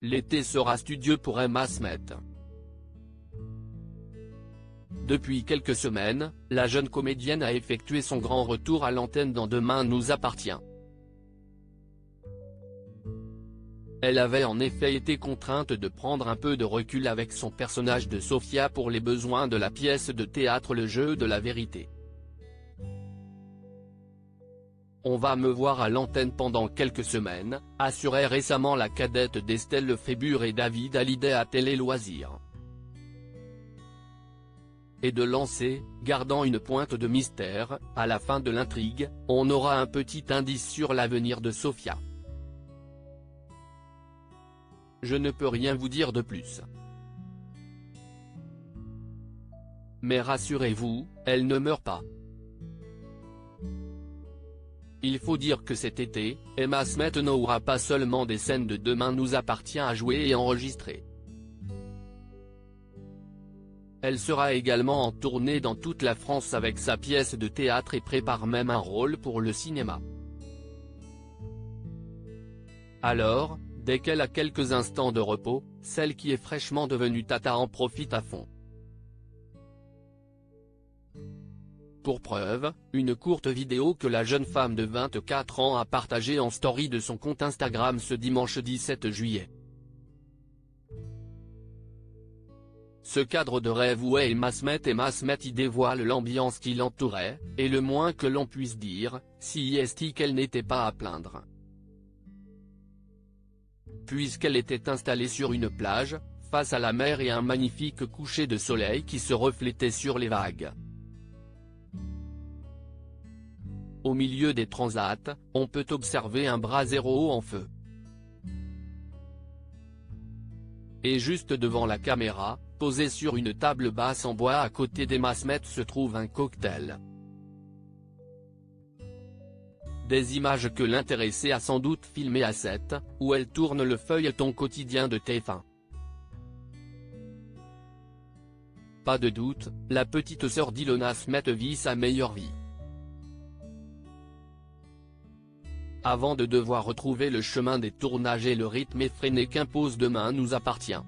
L'été sera studieux pour Emma Smith. Depuis quelques semaines, la jeune comédienne a effectué son grand retour à l'antenne dans Demain nous appartient. Elle avait en effet été contrainte de prendre un peu de recul avec son personnage de Sophia pour les besoins de la pièce de théâtre Le jeu de la vérité. On va me voir à l'antenne pendant quelques semaines, assurait récemment la cadette d'Estelle Lefébure et David Hallyday à Télé Loisirs. Et de lancer, gardant une pointe de mystère, à la fin de l'intrigue, on aura un petit indice sur l'avenir de Sophia. Je ne peux rien vous dire de plus. Mais rassurez-vous, elle ne meurt pas. Il faut dire que cet été, Emma Smith n'aura pas seulement des scènes de Demain nous appartient à jouer et enregistrer. Elle sera également en tournée dans toute la France avec sa pièce de théâtre et prépare même un rôle pour le cinéma. Alors, dès qu'elle a quelques instants de repos, celle qui est fraîchement devenue tata en profite à fond. Pour preuve, une courte vidéo que la jeune femme de 24 ans a partagée en story de son compte Instagram ce dimanche 17 juillet. Ce cadre de rêve où Emma Smith y dévoile l'ambiance qui l'entourait, et le moins que l'on puisse dire, si est qu'elle n'était pas à plaindre. Puisqu'elle était installée sur une plage, face à la mer et un magnifique coucher de soleil qui se reflétait sur les vagues. Au milieu des transats, on peut observer un brasero en feu. Et juste devant la caméra, posé sur une table basse en bois à côté d'Emma Smith se trouve un cocktail. Des images que l'intéressée a sans doute filmées à 7, où elle tourne le feuilleton quotidien de TF1. Pas de doute, la petite sœur d'Ilona Smith vit sa meilleure vie. Avant de devoir retrouver le chemin des tournages et le rythme effréné qu'impose Demain nous appartient.